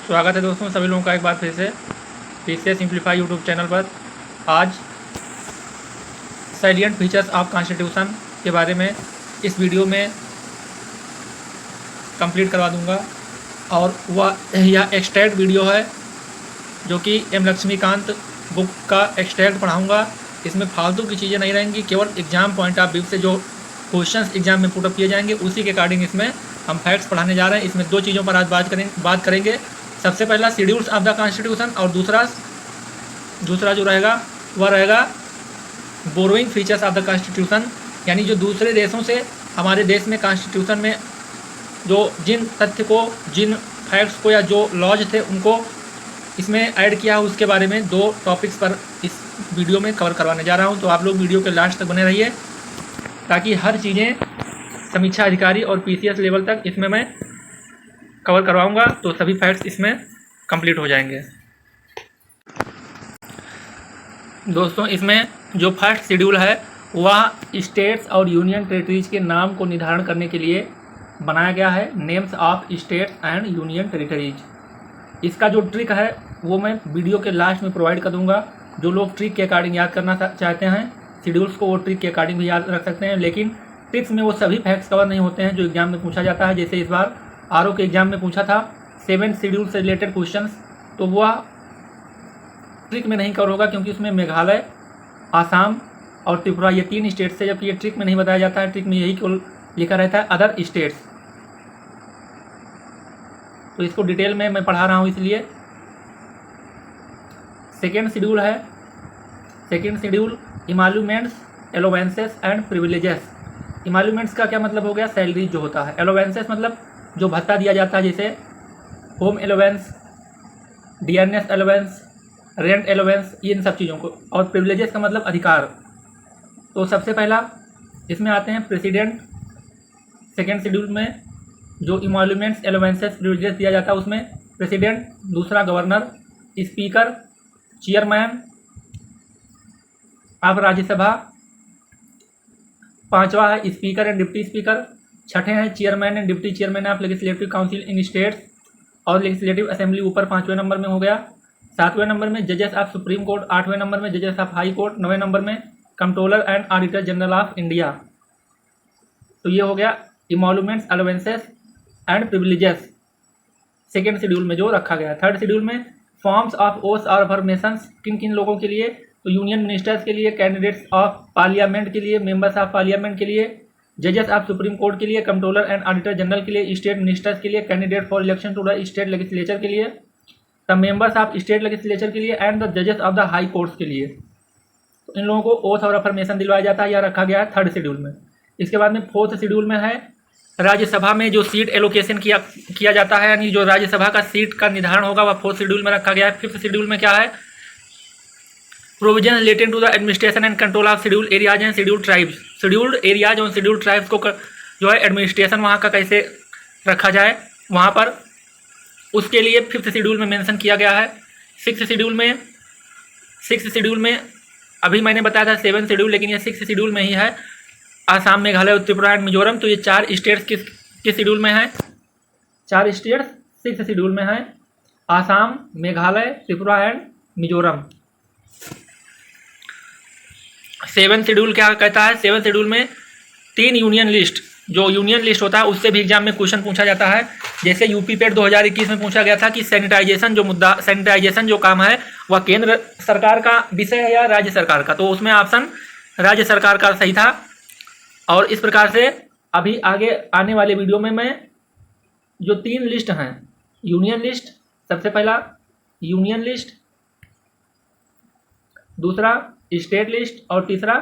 स्वागत है दोस्तों सभी लोगों का एक बार फिर से पीसीए सिंप्लीफाई यूट्यूब चैनल पर। आज सैलिएंट फीचर्स ऑफ कॉन्स्टिट्यूशन के बारे में इस वीडियो में कंप्लीट करवा दूंगा और यह एक्सट्रैक्ट वीडियो है जो कि एम लक्ष्मीकांत बुक का एक्सट्रैक्ट पढ़ाऊंगा। इसमें फालतू की चीज़ें नहीं रहेंगी, केवल एग्जाम पॉइंट ऑफ व्यू से जो क्वेश्चंस एग्जाम में पुटअप किए जाएंगे उसी के अकॉर्डिंग इसमें हम फैक्ट्स पढ़ाने जा रहे हैं। इसमें दो चीज़ों पर आज बात करेंगे। सबसे पहला शेड्यूल्स ऑफ द कॉन्स्टिट्यूशन और दूसरा जो रहेगा वह रहेगा borrowing features of the constitution, यानी जो दूसरे देशों से हमारे देश में कॉन्स्टिट्यूशन में जो जिन तथ्य को, जिन फैक्ट्स को या जो लॉज थे उनको इसमें ऐड किया है उसके बारे में दो टॉपिक्स पर इस वीडियो में कवर करवाने जा रहा हूं। तो आप लोग वीडियो के लास्ट तक बने रहिए ताकि हर चीज़ें समीक्षा अधिकारी और पीसीएस लेवल तक इसमें मैं कवर करवाऊंगा, तो सभी फैक्ट्स इसमें कंप्लीट हो जाएंगे। दोस्तों इसमें जो फर्स्ट शेड्यूल है वह स्टेट्स और यूनियन टेरिटरीज के नाम को निर्धारण करने के लिए बनाया गया है। Names of states and union territories. इसका जो ट्रिक है वो मैं वीडियो के लास्ट में प्रोवाइड कर दूंगा। जो लोग ट्रिक के अकॉर्डिंग याद करना चाहते हैं शेड्यूल्स को, वो ट्रिक के अकॉर्डिंग भी याद रख सकते हैं, लेकिन ट्रिक्स में वो सभी फैक्ट्स कवर नहीं होते हैं जो एग्जाम में पूछा जाता है। जैसे इस बार आरओ के एग्जाम में पूछा था 7 शेड्यूल से रिलेटेड क्वेश्चंस, तो वह ट्रिक में नहीं कवर होगा क्योंकि उसमें मेघालय, आसाम और त्रिपुरा ये 3 स्टेट से, जबकि ये ट्रिक में नहीं बताया जाता है। ट्रिक में यही केवल लिखा रहता है अदर स्टेट्स। तो इसको डिटेल में मैं पढ़ा रहा हूँ इसलिए। सेकेंड शेड्यूल है, सेकेंड शेड्यूल इमालूमेंट्स, एलोवेंसेस एंड प्रिविलेजेस। इमालूमेंट्स का क्या मतलब हो गया? सैलरी जो होता है। एलोवेंसेस मतलब जो भत्ता दिया जाता है, जैसे home allowance, DNS allowance, rent allowance, इन सब चीज़ों को। और प्रिविलेजेस का मतलब अधिकार। तो सबसे पहला इसमें आते हैं प्रेसिडेंट। सेकेंड शेड्यूल में जो इमालूमेंट्स, एलोवेंसेस, प्रिविलेजेस दिया जाता है उसमें प्रेसिडेंट, दूसरा governor, speaker, chairman of Rajya Sabha, पांचवा है स्पीकर एंड डिप्टी स्पीकर, छठे हैं chairman and deputy chairman of legislative council in states और लेजिस्लेटिव असेंबली, ऊपर 5वें नंबर में हो गया। 7वें नंबर में जजेस ऑफ सुप्रीम कोर्ट, 8वें नंबर में जजेस ऑफ हाई कोर्ट, 9वें नंबर में controller and auditor general of India. तो ये हो गया emoluments, allowances and privileges second schedule में जो रखा गया। थर्ड शेड्यूल में फॉर्म्स ऑफ ओथ और अफर्मेशंस, किन किन लोगों के लिए? तो यूनियन मिनिस्टर्स के लिए, कैंडिडेट्स ऑफ पार्लियामेंट के लिए, मेंबर्स ऑफ पार्लियामेंट के लिए, जजेस ऑफ सुप्रीम कोर्ट के लिए, कंट्रोलर एंड ऑडिटर जनरल के लिए, स्टेट मिनिस्टर्स के लिए, candidate for election to the state legislature के लिए, the members of state legislature के लिए एंड द जजेस ऑफ द हाई कोर्ट्स के लिए। तो इन लोगों को ओथ और अफर्मेशन दिलवाया जाता है, यह रखा गया है थर्ड शेड्यूल में। इसके बाद में फोर्थ शेड्यूल में है राज्यसभा में जो सीट एलोकेशन किया जाता है, यानी जो राज्यसभा का सीट का निर्धारण होगा वह फोर्थ शेड्यूल में रखा गया है। फिफ्थ शेड्यूल में क्या है? Provision related to the administration and control of schedule areas and schedule tribes. Scheduled areas और शेड्यूल ट्राइब्स को जो है एडमिनिस्ट्रेशन वहाँ का कैसे रखा जाए वहाँ पर, उसके लिए फिफ्थ शेड्यूल में मेंशन किया गया है। सिक्स्थ शेड्यूल में अभी मैंने बताया था 7 शेड्यूल, लेकिन ये 6 शेड्यूल में ही है। आसाम, मेघालय, त्रिपुरा एंड मिजोरम। तो ये 4 स्टेट्स किस शेड्यूल में है? 4 स्टेट्स 6 शेड्यूल में है, आसाम, मेघालय, त्रिपुरा एंड मिजोरम। 7 शेड्यूल क्या कहता है? 7 शेड्यूल में 3 यूनियन लिस्ट, जो यूनियन लिस्ट होता है उससे भी एग्जाम में क्वेश्चन पूछा जाता है। जैसे यूपी पेट 2021 में पूछा गया था कि सैनिटाइजेशन जो काम है वह केंद्र सरकार का विषय है या राज्य सरकार का, तो उसमें ऑप्शन राज्य सरकार का सही था। और इस प्रकार से अभी आगे आने वाले वीडियो में मैं जो 3 लिस्ट हैं, यूनियन लिस्ट, सबसे पहला यूनियन लिस्ट, दूसरा स्टेट लिस्ट और तीसरा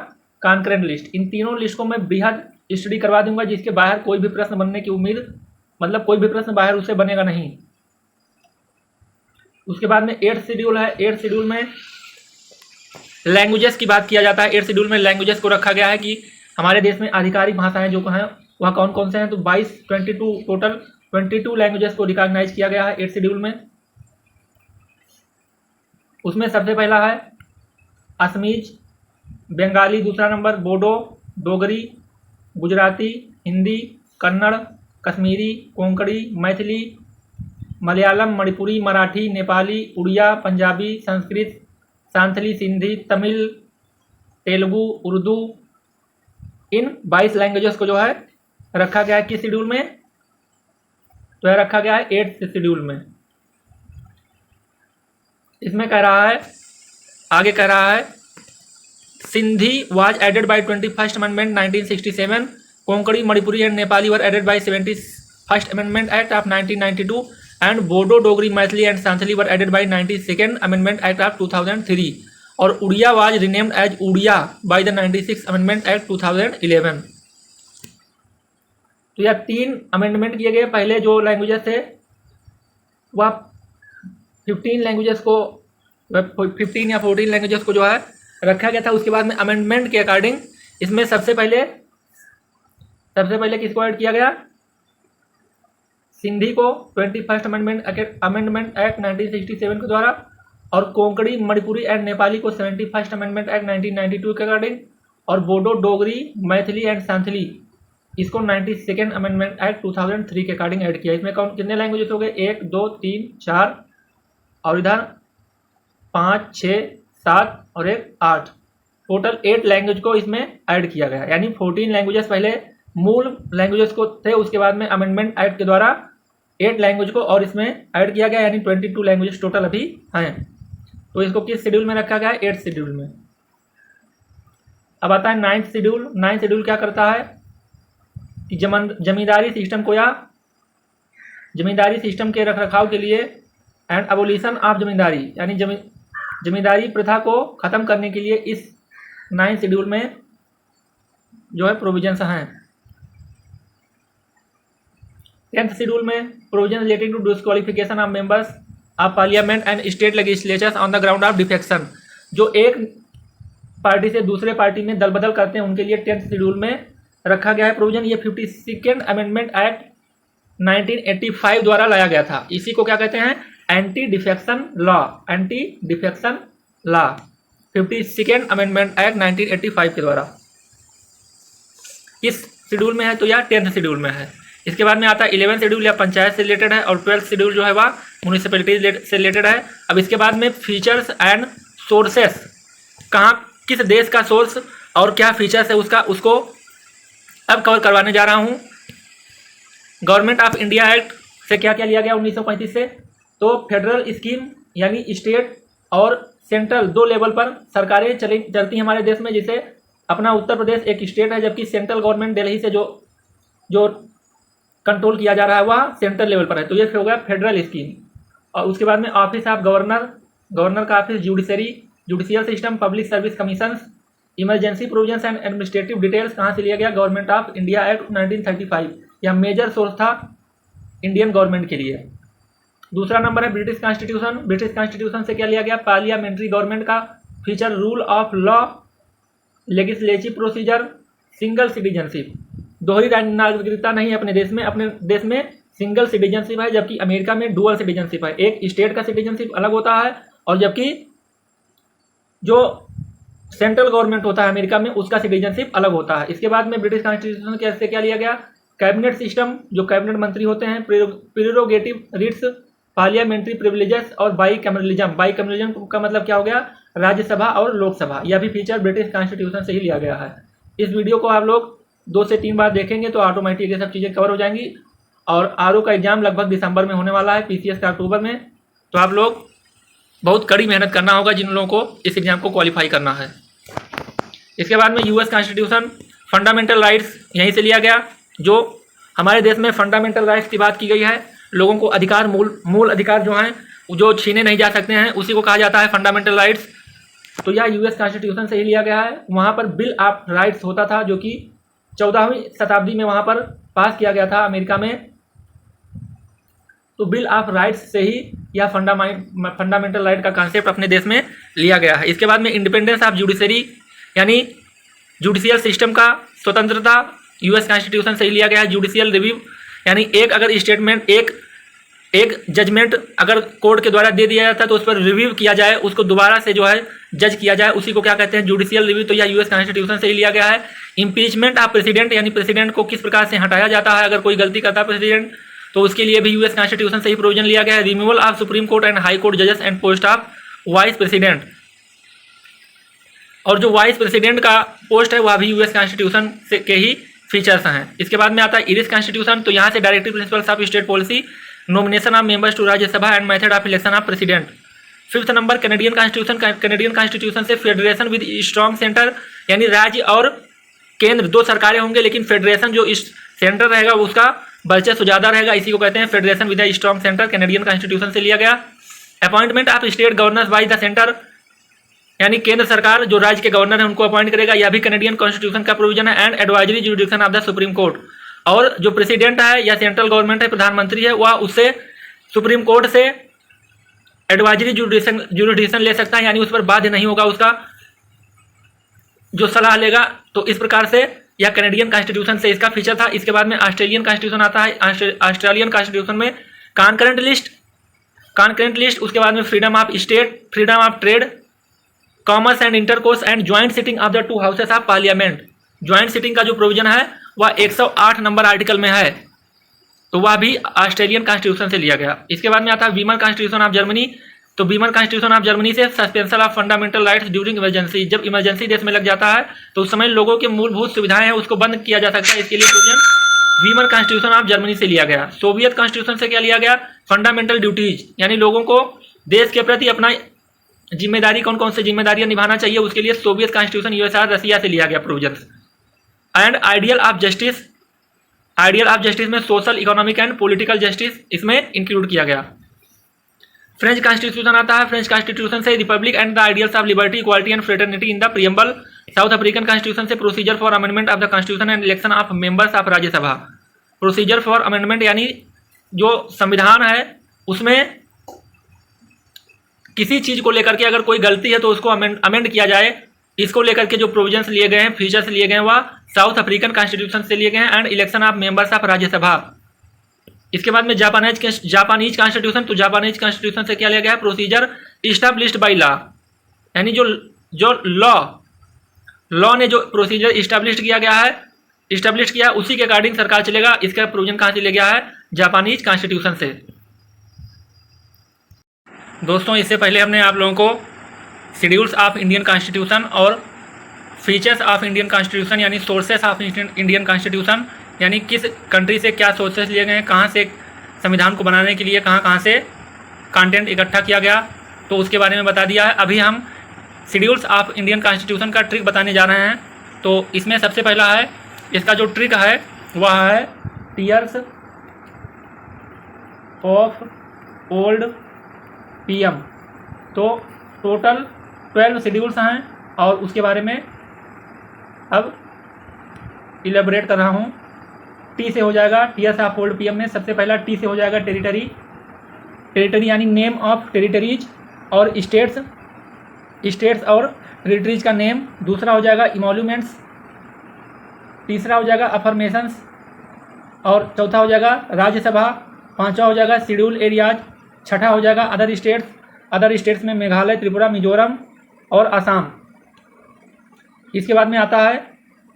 कॉन्करेंट लिस्ट, इन तीनों लिस्ट को मैं बेहद स्टडी करवा दूंगा, जिसके बाहर कोई भी प्रश्न बनने की उम्मीद, मतलब कोई भी प्रश्न बाहर उससे बनेगा नहीं। उसके बाद में 8th शेड्यूल है। 8th शेड्यूल में लैंग्वेजेस की बात किया जाता है। 8th शेड्यूल में लैंग्वेजेस को रखा गया है कि हमारे देश में आधिकारिक भाषाएं जो हैं वह कौन कौन से हैं। तो 22 लैंग्वेजेस को रिकॉग्नाइज किया गया है 8th शेड्यूल में। उसमें सबसे पहला है असमीज, बंगाली दूसरा नंबर, बोडो, डोगरी, गुजराती, हिंदी, कन्नड़, कश्मीरी, कोंकणी, मैथिली, मलयालम, मणिपुरी, मराठी, नेपाली, उड़िया, पंजाबी, संस्कृत, सांथली, सिंधी, तमिल, तेलुगु, उर्दू, इन 22 लैंग्वेजेस को जो है रखा गया है किस शेड्यूल में? तो यह रखा गया है 8th शेड्यूल में। इसमें कह रहा है, आगे कह रहा है, Sindhi was added by 21st amendment 1967, Konkani, Manipuri and Nepali were added by 71st amendment act of 1992 and Bodo, Dogri, Maithili and Santhali were added by 92nd amendment act of 2003 और Oriya was renamed as Odia by the 96th amendment act 2011। तो यह 3 अमेंडमेंट किए गए। पहले जो languages थे वह 15 languages को 15 या 14 लैंग्वेजेस को जो है रखा गया था। उसके बाद में अमेंडमेंट के अकॉर्डिंग इसमें सबसे पहले किसको ऐड किया गया? सिंधी को 21st अमेंडमेंट एक्ट 1967 के द्वारा और कोंकणी, मणिपुरी एंड नेपाली को 71st अमेंडमेंट एक्ट 1992 के अकॉर्डिंग और बोडो, डोगरी, मैथिली एंड सांथली इसको 92nd अमेंडमेंट एक्ट 2003 के अकॉर्डिंग ऐड किया। इसमें कौन कितने लैंग्वेजेस हो गए? 1 2 3 4 और इधर 5 6 7 और 1 8, टोटल 8 लैंग्वेज को इसमें ऐड किया गया। यानी 14 लैंग्वेजेस पहले मूल लैंग्वेजेस को थे, उसके बाद में अमेंडमेंट एक्ट के द्वारा 8 लैंग्वेज को और इसमें ऐड किया गया, यानी 22 लैंग्वेजेस टोटल अभी हैं। तो इसको किस शेड्यूल में रखा गया है? 8th शेड्यूल में। अब आता है 9th शेड्यूल। 9th शेड्यूल क्या करता है कि जमींदारी सिस्टम को या जमींदारी सिस्टम के रखरखाव के लिए एंड अबोलिशन ऑफ जमींदारी, यानी जमींदारी प्रथा को खत्म करने के लिए इस 9th शेड्यूल में जो है प्रोविजंस हैं। 10th शेड्यूल में provision relating to disqualification of members of parliament and state legislatures on the ground of defection, जो एक पार्टी से दूसरे पार्टी में दल बदल करते हैं उनके लिए 10th शेड्यूल में रखा गया है प्रोविजन। ये 52nd अमेंडमेंट एक्ट 1985 द्वारा लाया गया था। इसी को क्या कहते हैं? Anti defection law. Anti defection law 52nd amendment act 1985 के द्वारा किस शेड्यूल में है? तो यह 10th शेड्यूल में है। इसके बाद में आता है 11th शेड्यूल, या पंचायत से रिलेटेड है, और 12th शेड्यूल जो है वह म्यूनिसिपैलिटीज से रिलेटेड है। अब इसके बाद में फीचर्स एंड सोर्सेस, कहाँ किस देश का सोर्स और क्या फीचर्स है उसको अब कवर करवाने जा रहा हूँ। गवर्नमेंट ऑफ इंडिया एक्ट से क्या क्या लिया गया 1935 से? तो फेडरल स्कीम यानी स्टेट और सेंट्रल 2 लेवल पर सरकारें चलती हैं हमारे देश में। जैसे अपना उत्तर प्रदेश एक स्टेट है, जबकि सेंट्रल गवर्नमेंट दिल्ली से जो कंट्रोल किया जा रहा है वह सेंट्रल लेवल पर है। तो ये हो गया फेडरल स्कीम। और उसके बाद में ऑफिस ऑफ गवर्नर का office, judicial system, public service commission, emergency provisions and administrative details कहाँ से लिया गया? Government of India act 1935। यह मेजर सोर्स था इंडियन गवर्नमेंट के लिए। दूसरा नंबर है ब्रिटिश कॉन्स्टिट्यूशन। ब्रिटिश कॉन्स्टिट्यूशन से क्या लिया गया? पार्लियामेंट्री गवर्नमेंट का feature, rule of law, legislative procedure, single citizenship. दोहरी नागरिकता नहीं है अपने देश में सिंगल सिटीजनशिप है, जबकि अमेरिका में डुअल सिटीजनशिप है। एक स्टेट का सिटीजनशिप अलग होता है और जबकि जो सेंट्रल गवर्नमेंट होता है अमेरिका में उसका सिटीजनशिप अलग होता है। इसके बाद में ब्रिटिश कॉन्स्टिट्यूशन से क्या लिया गया? कैबिनेट सिस्टम, जो कैबिनेट मंत्री होते हैं, प्रेरोगेटिव रिट्स, पार्लियामेंट्री प्रिविलेजेस और बाईकैमरलिज्म। बाईकैमरलिज्म का मतलब क्या हो गया? राज्यसभा और लोकसभा। यह भी फीचर ब्रिटिश कॉन्स्टिट्यूशन से ही लिया गया है। इस वीडियो को आप लोग 2 से 3 बार देखेंगे तो ऑटोमेटिक ये सब चीज़ें कवर हो जाएंगी। और आरओ का एग्जाम लगभग दिसंबर में होने वाला है, पीसीएस का अक्टूबर में। तो आप लोग बहुत कड़ी मेहनत करना होगा जिन लोगों को इस एग्जाम को क्वालिफाई करना है। इसके बाद में यूएस कॉन्स्टिट्यूशन, फंडामेंटल राइट्स यहीं से लिया गया। जो हमारे देश में फंडामेंटल राइट्स की बात की गई है, लोगों को अधिकार, मूल अधिकार जो हैं जो छीने नहीं जा सकते हैं, उसी को कहा जाता है फंडामेंटल राइट्स। तो यह यूएस कॉन्स्टिट्यूशन से ही लिया गया है। वहाँ पर बिल ऑफ राइट्स होता था, जो कि 14वीं शताब्दी में वहाँ पर पास किया गया था अमेरिका में। तो बिल ऑफ राइट्स से ही यह फंडामेंटल राइट का कॉन्सेप्ट अपने देश में लिया गया है। इसके बाद में इंडिपेंडेंस ऑफ जुडिशरी, यानी जुडिशियल सिस्टम का स्वतंत्रता यूएस कॉन्स्टिट्यूशन से ही लिया गया है। जुडिशियल रिव्यू, यानी अगर स्टेटमेंट एक जजमेंट अगर कोर्ट के द्वारा दे दिया जाता है तो उस पर रिव्यू किया जाए, उसको दोबारा से जो है जज किया जाए, उसी को क्या कहते हैं? Judicial review. तो यह यूएस कॉन्स्टिट्यूशन से ही लिया गया है। इम्पीचमेंट ऑफ प्रेसिडेंट, यानी प्रेसिडेंट को किस प्रकार से हटाया जाता है अगर कोई गलती करता है प्रेसिडेंट, तो उसके लिए भी यूएस कॉन्स्टिट्यूशन से ही प्रोविजन लिया गया है। Removal of supreme court and high court जजेस and post of vice president, और जो वाइस प्रेसिडेंट का पोस्ट है वह भी यूएस कॉन्स्टिट्यूशन से के ही फीचर्स हैं। इसके बाद में आता है इरिश कॉन्स्टिट्यूशन, तो यहाँ से directive principles of state policy, nomination of members to Rajya Sabha and method of election of president. 5th number Canadian constitution, Canadian constitution से फेडरेशन विद स्ट्रॉन्ग सेंटर, यानी राज्य और केंद्र दो सरकारें होंगे, लेकिन फेडरेशन जो इस सेंटर रहेगा उसका वर्चस्व ज़्यादा रहेगा, इसी को कहते हैं federation with strong centre, Canadian constitution से लिया गया। Appointment of state governors by the centre, यानी केंद्र सरकार जो राज्य के गवर्नर है उनको अपॉइंट करेगा, यह भी कैनेडियन कॉन्स्टिट्यूशन का प्रोविजन है। And advisory jurisdiction of the supreme court, और जो प्रेसिडेंट है या सेंट्रल गवर्नमेंट है, प्रधानमंत्री है, वह उससे सुप्रीम कोर्ट से एडवाइजरी जुरिडिक्शन ले सकता है, यानी उस पर बाध्य नहीं होगा उसका जो सलाह लेगा। तो इस प्रकार से यह कैनेडियन कॉन्स्टिट्यूशन से इसका फीचर था। इसके बाद में ऑस्ट्रेलियन कॉन्स्टिट्यूशन आता है। ऑस्ट्रेलियन कॉन्स्टिट्यूशन में कॉन्करेंट लिस्ट, उसके बाद में freedom of state, freedom of trade, commerce and intercourse and joint sitting of the two houses of parliament. Joint sitting का जो प्रोविजन है वह 108 नंबर आर्टिकल में है, तो वह भी ऑस्ट्रेलियन कॉन्स्टिट्यूशन से लिया गया। इसके बाद में आता है वीमन कॉन्स्टिट्यूशन ऑफ जर्मनी, तो वीमन कॉन्स्टिट्यूशन ऑफ जर्मनी से suspension of fundamental rights during emergency, जब इमरजेंसी देश में लग जाता है तो उस समय लोगों के मूलभूत सुविधाएं हैं उसको बंद किया जा सकता है, इसके लिए provision women constitution of Germany से लिया गया। सोवियत कॉन्स्टिट्यूशन से क्या लिया गया? फंडामेंटल ड्यूटीज, यानी लोगों को देश के प्रति अपना जिम्मेदारी, कौन कौन सी जिम्मेदारियां निभाना चाहिए, उसके लिए सोवियत कॉन्स्टिट्यूशन यूएसआर रसिया से लिया गया provision. And ideal of justice, ideal of justice में social, economic and political justice इसमें इंक्लूड किया गया। फ्रेंच कॉन्स्टिट्यूशन आता है। फ्रेंच कॉन्स्टिट्यूशन से republic and the ideals of liberty, equality and fraternity in the preamble. South African constitution से procedure for amendment of the constitution and election of members of Rajya Sabha. Procedure for amendment यानी जो संविधान है उसमें किसी चीज को लेकर के अगर कोई गलती है तो उसको अमेंड किया जाए, इसको लेकर के जो प्रोविजंस लिए गए हैं, फीचर्स लिए गए हैं, वह साउथ अफ्रीकन कॉन्स्टिट्यूशन से लिए गए हैं। And election of members of Rajya Sabha. इसके बाद में जापानीज कॉन्स्टिट्यूशन, तो जापानीज कॉन्स्टिट्यूशन से क्या लिया गया है? प्रोसीजर इस्टेब्लिश्ड बाय लॉ, यानी जो लॉ ने जो प्रोसीजर इस्टेब्लिश किया उसी के अकॉर्डिंग सरकार चलेगा। इसका प्रोविजन कहाँ से लिया गया है? जापानीज कॉन्स्टिट्यूशन से। दोस्तों, इससे पहले हमने आप लोगों को शेड्यूल्स ऑफ इंडियन कॉन्स्टिट्यूशन और फीचर्स ऑफ इंडियन कॉन्स्टिट्यूशन यानी सोर्सेस ऑफ इंडियन कॉन्स्टिट्यूशन, यानी किस कंट्री से क्या सोर्सेस लिए गए हैं, कहाँ से संविधान को बनाने के लिए कहाँ से कंटेंट इकट्ठा किया गया, तो उसके बारे में बता दिया है। अभी हम शेड्यूल्स ऑफ इंडियन कॉन्स्टिट्यूशन का ट्रिक बताने जा रहे हैं। तो इसमें सबसे पहला है, इसका जो ट्रिक है वह है टीयर्स ऑफ ओल्ड पीएम। तो टोटल 12 शेड्यूल्स हैं और उसके बारे में अब इलेबोरेट कर रहा हूँ। टी से हो जाएगा, टीयर्स ऑफ ओल्ड पीएम में सबसे पहला टी से हो जाएगा टेरिटरी यानी नेम ऑफ टेरिटरीज और स्टेट्स और टेरिटरीज का नेम। दूसरा हो जाएगा इमोल्यूमेंट्स, तीसरा हो जाएगा अफर्मेशंस और चौथा हो जाएगा राज्यसभा, पांचवा हो जाएगा शेड्यूल एरियाज, छठा हो जाएगा अदर स्टेट्स में मेघालय, त्रिपुरा, मिजोरम और असम। इसके बाद में आता है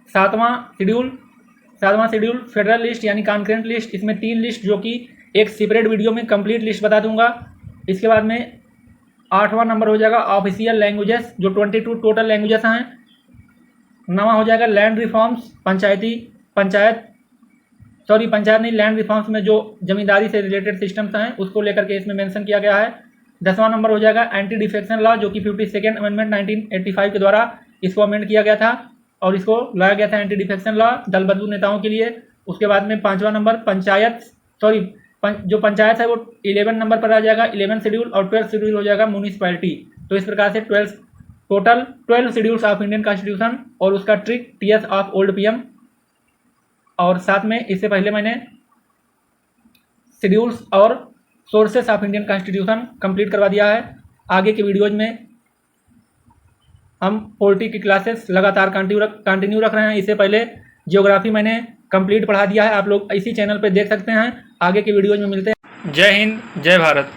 सातवां शेड्यूल फेडरल लिस्ट यानी कॉन्करेंट लिस्ट। इसमें 3 लिस्ट जो कि एक सेपरेट वीडियो में कंप्लीट लिस्ट बता दूंगा। इसके बाद में 8वां नंबर हो जाएगा ऑफिशियल लैंग्वेजेस, जो 22 टोटल लैंग्वेजेस हैं। 9वां हो जाएगा लैंड रिफॉर्म्स, पंचायत नहीं, लैंड रिफॉर्म्स में जो जमींदारी से रिलेटेड सिस्टम्स हैं उसको लेकर के इसमें मेंशन किया गया है। 10वां नंबर हो जाएगा एंटी डिफेक्शन लॉ, जो कि 52nd अमेंडमेंट 1985 के द्वारा इसको अमेंड किया गया था और इसको लाया गया था एंटी डिफेक्शन लॉ दल बदलू नेताओं के लिए। उसके बाद में 5वां नंबर जो पंचायत है वो 11 नंबर पर आ जाएगा 11 शेड्यूल, और 12 शेड्यूल हो जाएगा म्यूनिसिपैलिटी। तो इस प्रकार से total 12 schedules of Indian constitution और उसका trick tears of old PM. और साथ में इससे पहले मैंने शेड्यूल्स और sources of Indian constitution complete करवा दिया है। आगे के वीडियोज में हम पॉलिटी की क्लासेस लगातार कंटिन्यू रख रहे हैं। इससे पहले जियोग्राफी मैंने कंप्लीट पढ़ा दिया है, आप लोग इसी चैनल पे देख सकते हैं। आगे के वीडियोज में मिलते हैं। जय हिंद, जय भारत।